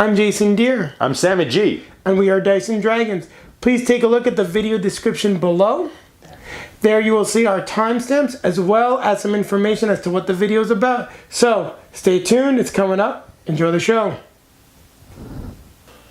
I'm Jason Deere. I'm Sammy G. And we are Dice and Dragons. Please take a look at the video description below. There you will see our timestamps as well as some information as to what the video is about. So, stay tuned, it's coming up. Enjoy the show.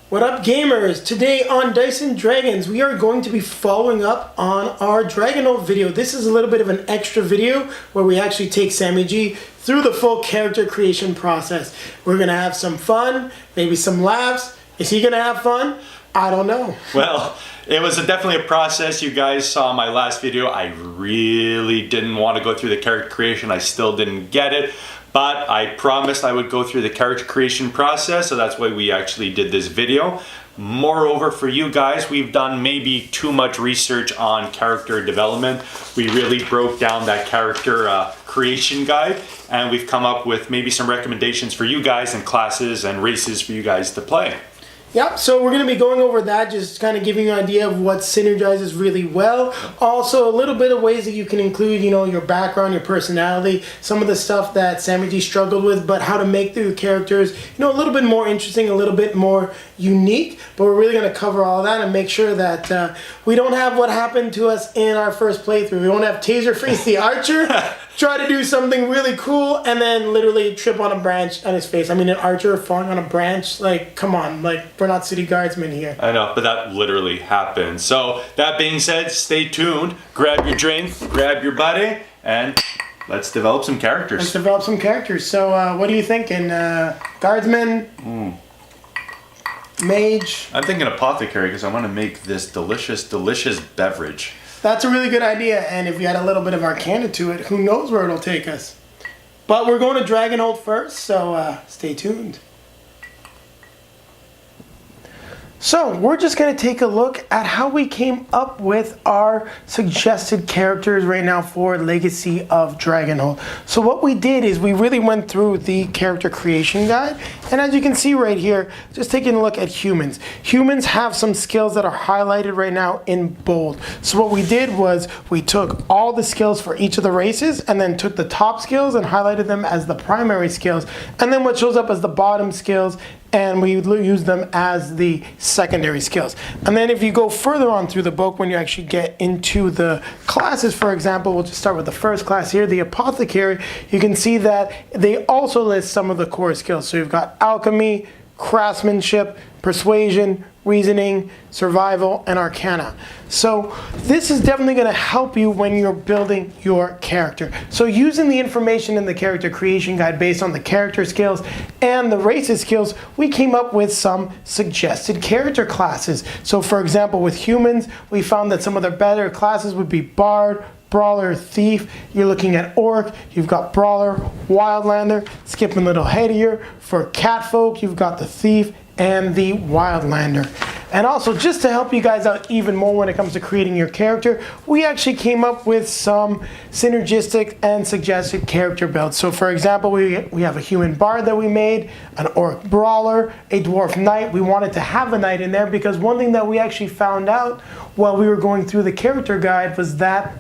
What up, gamers? Today on Dice and Dragons, we are going to be following up on our Dragonholt video. This is a little bit of an extra video where we actually take Sammy G through the full character creation process. We're going to have some fun, maybe some laughs. Is he going to have fun? I don't know. Well, it was definitely a process. You guys saw my last video. I really didn't want to go through the character creation. I still didn't get it. But I promised I would go through the character creation process, so that's why we actually did this video. Moreover, for you guys, we've done maybe too much research on character development. We really broke down that character creation guide, and we've come up with maybe some recommendations for you guys and classes and races for you guys to play. Yep, so we're going to be going over that, just kind of giving you an idea of what synergizes really well. Also, a little bit of ways that you can include, your background, your personality, some of the stuff that Sammy G struggled with, but how to make the characters, a little bit more interesting, a little bit more unique. But we're really going to cover all that and make sure that we don't have what happened to us in our first playthrough. We won't have Taserface the Archer try to do something really cool and then literally trip on a branch on his face. I mean, an archer falling on a branch, come on, we're not city guardsmen here. I know, but that literally happened. So that being said, stay tuned, grab your drink, grab your buddy, and let's develop some characters. Let's develop some characters. So what are you thinking? Guardsman? Mage? I'm thinking apothecary because I want to make this delicious, delicious beverage. That's a really good idea, and if you add a little bit of Arcana to it, who knows where it'll take us. But we're going to Dragonholt first, so stay tuned. So, we're just going to take a look at how we came up with our suggested characters right now for Legacy of Dragonholt. So what we did is we really went through the character creation guide, and as you can see right here, just taking a look at humans. Humans have some skills that are highlighted right now in bold. So what we did was we took all the skills for each of the races and then took the top skills and highlighted them as the primary skills, and then what shows up as the bottom skills, and we use them as the secondary skills. And then if you go further on through the book, when you actually get into the classes, for example, we'll just start with the first class here, the Apothecary, you can see that they also list some of the core skills. So you've got Alchemy, Craftsmanship, Persuasion, Reasoning, Survival, and Arcana. So this is definitely going to help you when you're building your character. So using the information in the character creation guide based on the character skills and the races skills, we came up with some suggested character classes. So for example, with humans, we found that some of their better classes would be Bard, Brawler, Thief. You're looking at Orc, you've got Brawler, Wildlander. Skipping a little ahead here, for Catfolk, you've got the Thief and the Wildlander. And also, just to help you guys out even more when it comes to creating your character, we actually came up with some synergistic and suggested character builds. So for example, we have a human bard that we made, an orc brawler, a dwarf knight. We wanted to have a knight in there because one thing that we actually found out while we were going through the character guide was that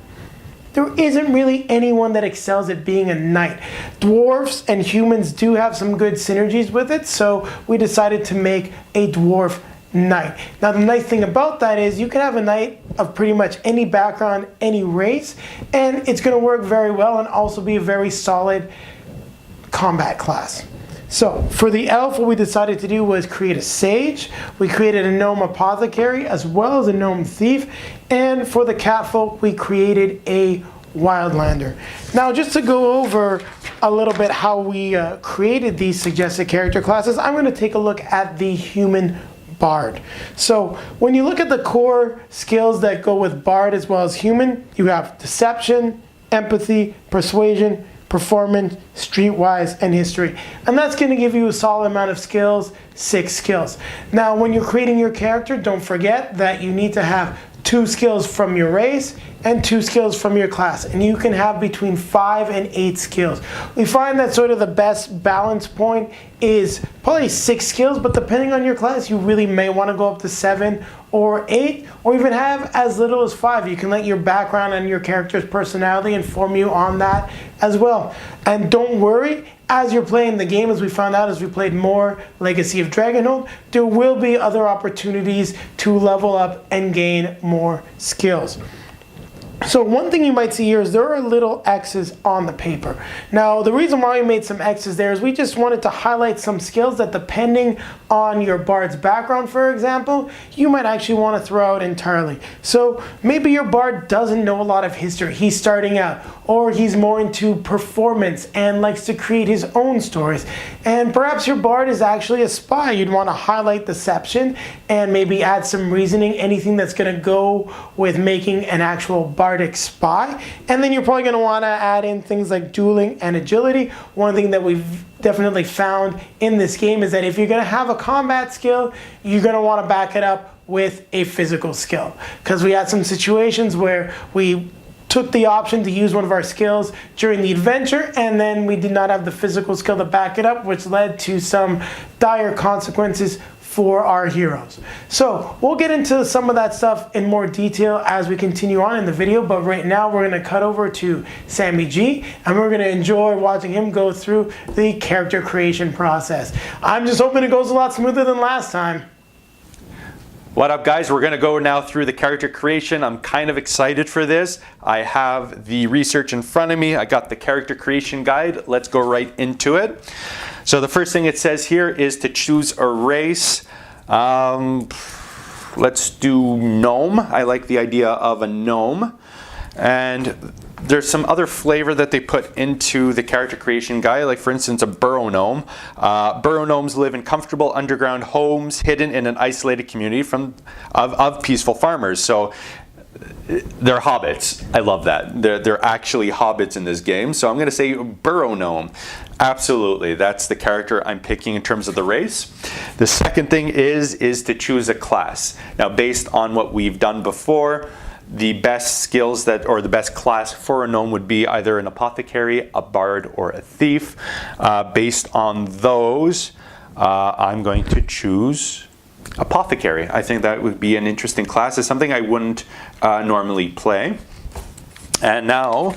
there isn't really anyone that excels at being a knight. Dwarves and humans do have some good synergies with it, so we decided to make a dwarf knight. Now the nice thing about that is you can have a knight of pretty much any background, any race, and it's going to work very well and also be a very solid combat class. So for the elf, what we decided to do was create a sage. We created a gnome apothecary as well as a gnome thief. And for the catfolk, we created a wildlander. Now just to go over a little bit how we created these suggested character classes, I'm going to take a look at the human bard. So when you look at the core skills that go with bard as well as human, you have deception, empathy, persuasion, performance, streetwise, and history. And that's going to give you a solid amount of skills, 6 skills. Now, when you're creating your character, don't forget that you need to have 2 skills from your race and 2 skills from your class. And you can have between 5 and 8 skills. We find that sort of the best balance point is probably 6 skills, but depending on your class, you really may want to go up to 7 or 8, or even have as little as 5. You can let your background and your character's personality inform you on that as well. And don't worry, as you're playing the game, as we found out as we played more Legacy of Dragonholt, there will be other opportunities to level up and gain more skills. So one thing you might see here is there are little X's on the paper. Now, the reason why we made some X's there is we just wanted to highlight some skills that, depending on your bard's background, for example, you might actually want to throw out entirely. So maybe your bard doesn't know a lot of history. He's starting out, or he's more into performance and likes to create his own stories. And perhaps your bard is actually a spy. You'd want to highlight deception and maybe add some reasoning, anything that's going to go with making an actual bardic spy. And then you're probably going to want to add in things like dueling and agility. One thing that we've definitely found in this game is that if you're going to have a combat skill, you're going to want to back it up with a physical skill. Because we had some situations where we took the option to use one of our skills during the adventure, and then we did not have the physical skill to back it up, which led to some dire consequences for our heroes. So we'll get into some of that stuff in more detail as we continue on in the video, but right now we're going to cut over to Sammy G, and we're going to enjoy watching him go through the character creation process. I'm just hoping it goes a lot smoother than last time. What up, guys? We're going to go now through the character creation. I'm kind of excited for this. I have the research in front of me. I got the character creation guide. Let's go right into it. So the first thing it says here is to choose a race. Let's do gnome. I like the idea of a gnome. And there's some other flavor that they put into the character creation guide, like for instance a burrow gnome. Burrow gnomes live in comfortable underground homes hidden in an isolated community of peaceful farmers. So they're hobbits. I love that. They're actually hobbits in this game. So I'm going to say burrow gnome. Absolutely. That's the character I'm picking in terms of the race. The second thing is to choose a class. Now, based on what we've done before, the best skills or the best class for a gnome would be either an apothecary, a bard, or a thief. Based on those, I'm going to choose apothecary. I think that would be an interesting class. It's something I wouldn't normally play. And now,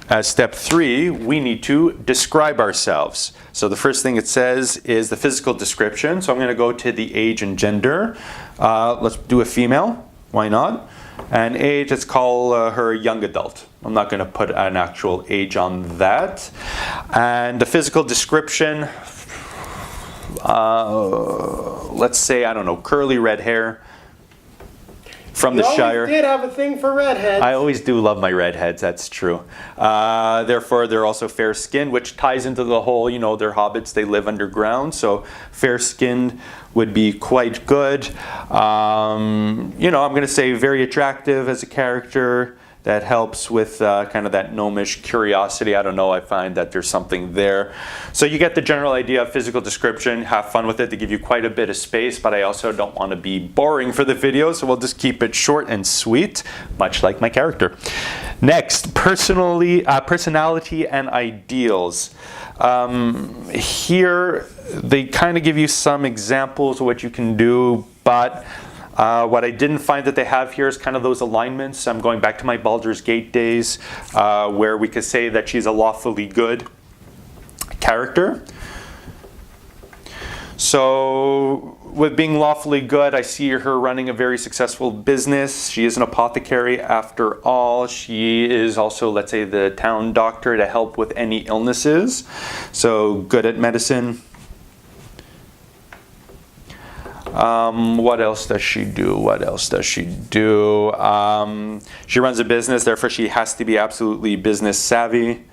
as step 3, we need to describe ourselves. So the first thing it says is the physical description. So I'm going to go to the age and gender. Let's do a female. Why not? And age, let's call her young adult. I'm not going to put an actual age on that. And the physical description, let's say, I don't know, curly red hair from the Shire. You did have a thing for redheads. I always do love my redheads, that's true. Therefore, they're also fair-skinned, which ties into the whole, you know, they're hobbits, they live underground, so fair-skinned would be quite good. You know, I'm going to say very attractive as a character. That helps with kind of that gnomish curiosity. I don't know, I find that there's something there. So you get the general idea of physical description. Have fun with it to give you quite a bit of space, but I also don't want to be boring for the video, so we'll just keep it short and sweet, much like my character. Next, personality and ideals. Here, they kind of give you some examples of what you can do, but what I didn't find that they have here is kind of those alignments. I'm going back to my Baldur's Gate days where we could say that she's a lawfully good character. So with being lawfully good, I see her running a very successful business. She is an apothecary after all. She is also, let's say, the town doctor to help with any illnesses. So good at medicine. What else does she do? What else does she do? She runs a business, therefore she has to be absolutely business savvy.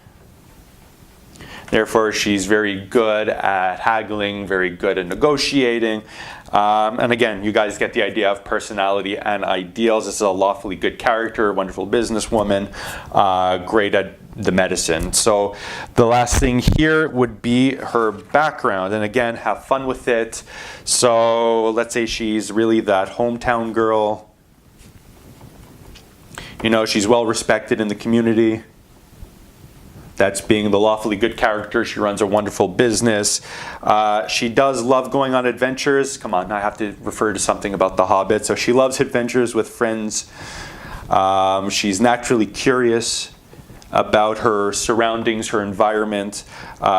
Therefore she's very good at haggling, very good at negotiating. And again, you guys get the idea of personality and ideals. This is a lawfully good character, wonderful businesswoman, great at the medicine. So the last thing here would be her background, and again, have fun with it. So let's say she's really that hometown girl. You know, she's well respected in the community. That's being the lawfully good character. She runs a wonderful business. She does love going on adventures. Come on, I have to refer to something about the Hobbit. So she loves adventures with friends. She's naturally curious. about her surroundings, her environment.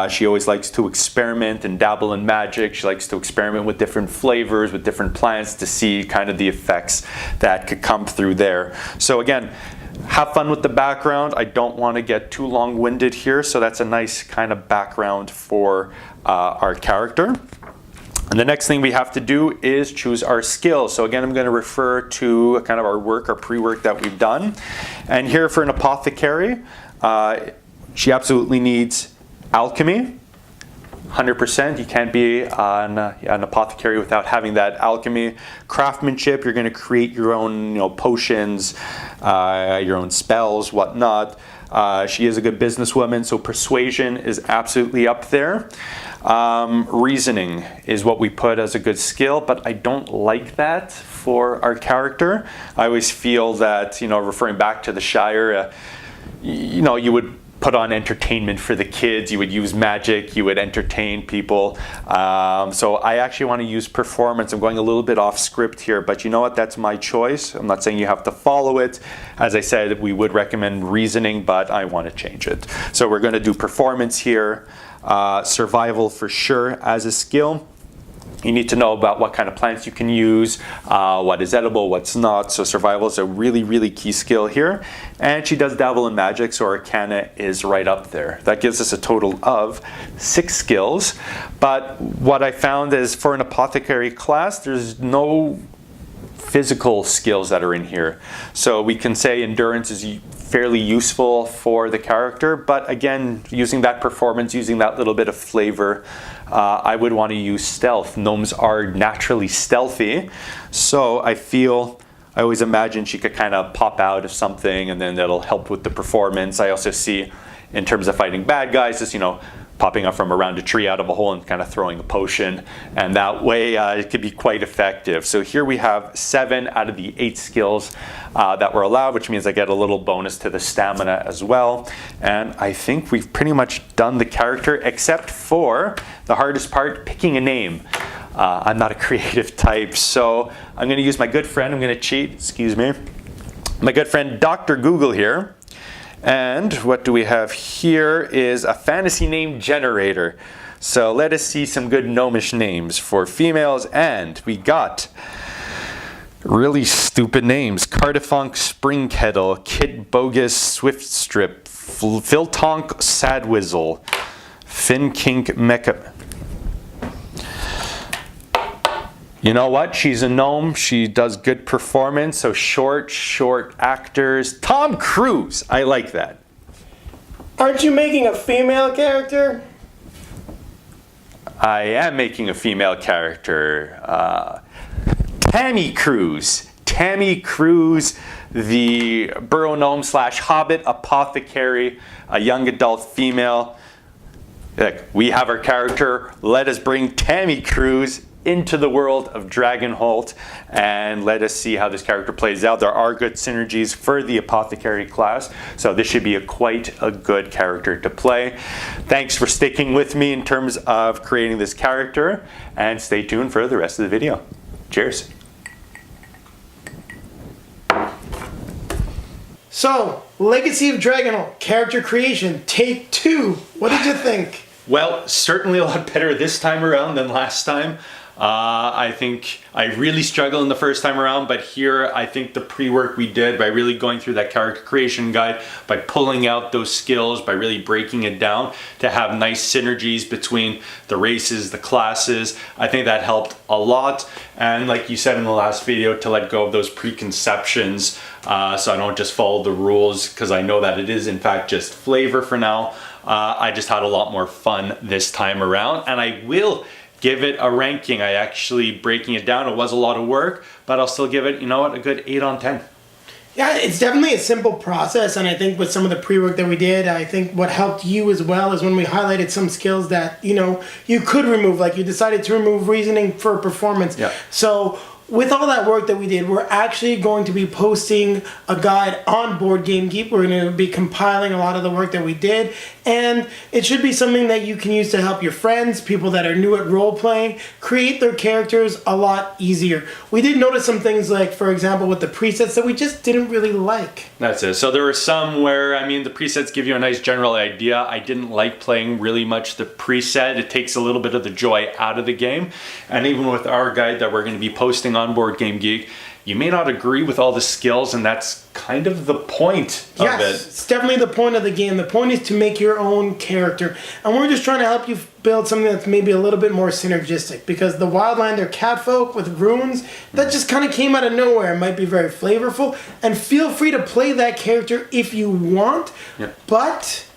She always likes to experiment and dabble in magic. She likes to experiment with different flavors, with different plants to see kind of the effects that could come through there. So again, have fun with the background. I don't want to get too long-winded here, so that's a nice kind of background for our character. And the next thing we have to do is choose our skill. So again, I'm going to refer to kind of our work, our pre-work that we've done. And here for an apothecary, she absolutely needs alchemy. 100%. You can't be an apothecary without having that alchemy. Craftsmanship, you're going to create your own potions, your own spells, whatnot. She is a good businesswoman, so persuasion is absolutely up there. Reasoning is what we put as a good skill, but I don't like that for our character. I always feel that, referring back to the Shire, you would put on entertainment for the kids, you would use magic, you would entertain people. So I actually want to use performance. I'm going a little bit off script here, but you know what? That's my choice. I'm not saying you have to follow it. As I said, we would recommend reasoning, but I want to change it. So we're going to do performance here. Survival for sure as a skill. You need to know about what kind of plants you can use, what is edible, what's not. So survival is a really, really key skill here. And she does dabble in magic, so Arcana is right up there. That gives us a total of 6 skills. But what I found is for an apothecary class, there's no physical skills that are in here. So we can say endurance is fairly useful for the character, but again, using that performance, using that little bit of flavor, I would want to use stealth. Gnomes are naturally stealthy, so I always imagine she could kind of pop out of something and then that'll help with the performance. I also see, in terms of fighting bad guys, just, popping up from around a tree out of a hole and kind of throwing a potion, and that way it could be quite effective. So here we have 7 out of the 8 skills that were allowed, which means I get a little bonus to the stamina as well. And I think we've pretty much done the character, except for the hardest part, picking a name. I'm not a creative type, so I'm going to use my good friend, I'm going to cheat, excuse me, my good friend Dr. Google here. And what do we have here is a fantasy name generator. So let us see some good gnomish names for females, and we got really stupid names. Cardifunk, Spring Kettle, Kit Bogus, Swift Strip, Philtonk, Sadwizzle, Finkink Mecha. You know what? She's a gnome. She does good performance. So short actors. Tom Cruise. I like that. Aren't you making a female character? I am making a female character. Tammy Cruise. Tammy Cruise, the burrow gnome / hobbit apothecary, a young adult female. Look, we have our character. Let us bring Tammy Cruise into the world of Dragonholt and let us see how this character plays out. There are good synergies for the apothecary class, so this should be quite a good character to play. Thanks for sticking with me in terms of creating this character, and stay tuned for the rest of the video. Cheers. So, Legacy of Dragonholt, character creation, take 2. What did you think? Well, certainly a lot better this time around than last time. I think I really struggled in the first time around, but here I think the pre-work we did by really going through that character creation guide, by pulling out those skills, by really breaking it down to have nice synergies between the races, the classes, I think that helped a lot. And like you said in the last video, to let go of those preconceptions so I don't just follow the rules, because I know that it is in fact just flavor for now. I just had a lot more fun this time around, and I will give it a ranking. I actually, breaking it down, it was a lot of work, but I'll still give it, a good 8 on 10. Yeah, it's definitely a simple process, and I think with some of the pre-work that we did, I think what helped you as well is when we highlighted some skills that, you could remove, like you decided to remove reasoning for performance. Yeah. So with all that work that we did, we're actually going to be posting a guide on Board Game Geek. We're going to be compiling a lot of the work that we did, and it should be something that you can use to help your friends, people that are new at role-playing, create their characters a lot easier. We did notice some things like, for example, with the presets that we just didn't really like. That's it. So there were some where, I mean, the presets give you a nice general idea. I didn't like playing really much the preset. It takes a little bit of the joy out of the game. And even with our guide that we're going to be posting on Board Game Geek, you may not agree with all the skills, and that's kind of the point of it. Yes, it's definitely the point of the game. The point is to make your own character. And we're just trying to help you build something that's maybe a little bit more synergistic, because the Wildlander catfolk with runes, that just kind of came out of nowhere. It might be very flavorful, and feel free to play that character if you want, but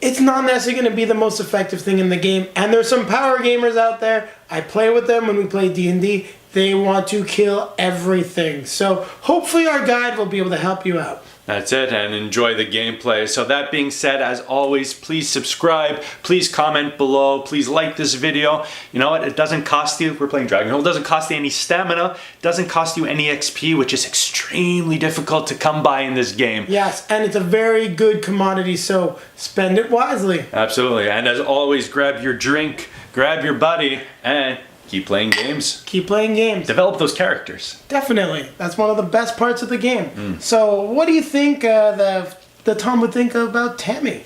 it's not necessarily going to be the most effective thing in the game. And there's some power gamers out there. I play with them when we play D&D. They want to kill everything. So hopefully our guide will be able to help you out. That's it, and enjoy the gameplay. So that being said, as always, please subscribe, please comment below, please like this video. You know what, it doesn't cost you, we're playing Dragonholt, it doesn't cost you any stamina, it doesn't cost you any XP, which is extremely difficult to come by in this game. Yes, and it's a very good commodity, so spend it wisely. Absolutely, and as always, grab your drink, grab your buddy, and keep playing games. Keep playing games. Develop those characters. Definitely. That's one of the best parts of the game. So what do you think the Tom would think about Tammy?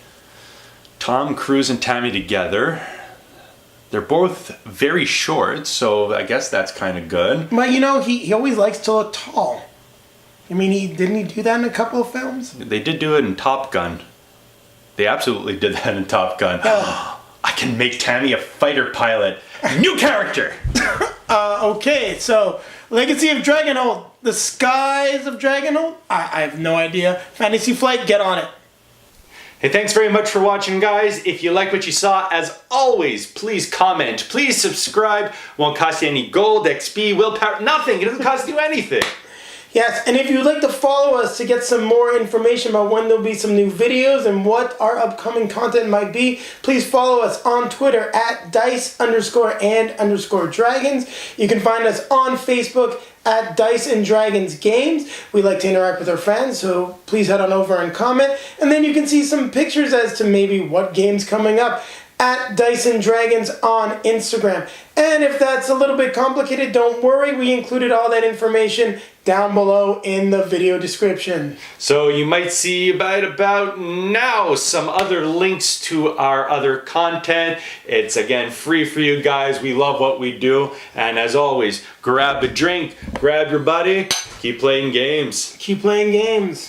Tom Cruise and Tammy together. They're both very short, so I guess that's kind of good. But you know, he always likes to look tall. I mean, didn't he do that in a couple of films? They did do it in Top Gun. They absolutely did that in Top Gun. I can make Tammy a fighter pilot. New character! Okay, so Legacy of Dragonholt, the skies of Dragonholt? I have no idea. Fantasy Flight, get on it. Hey, thanks very much for watching, guys. If you like what you saw, as always, please comment, please subscribe. Won't cost you any gold, XP, willpower, nothing. It doesn't cost you anything. Yes, and if you'd like to follow us to get some more information about when there'll be some new videos and what our upcoming content might be, please follow us on Twitter at dice_and_dragons. You can find us on Facebook at Dice and Dragons Games. We like to interact with our fans, so please head on over and comment. And then you can see some pictures as to maybe what game's coming up at Dice and Dragons on Instagram. And if that's a little bit complicated, don't worry, we included all that information down below in the video description. So you might see about now some other links to our other content. It's again free for you guys. We love what we do. And as always, grab a drink, grab your buddy, keep playing games. Keep playing games.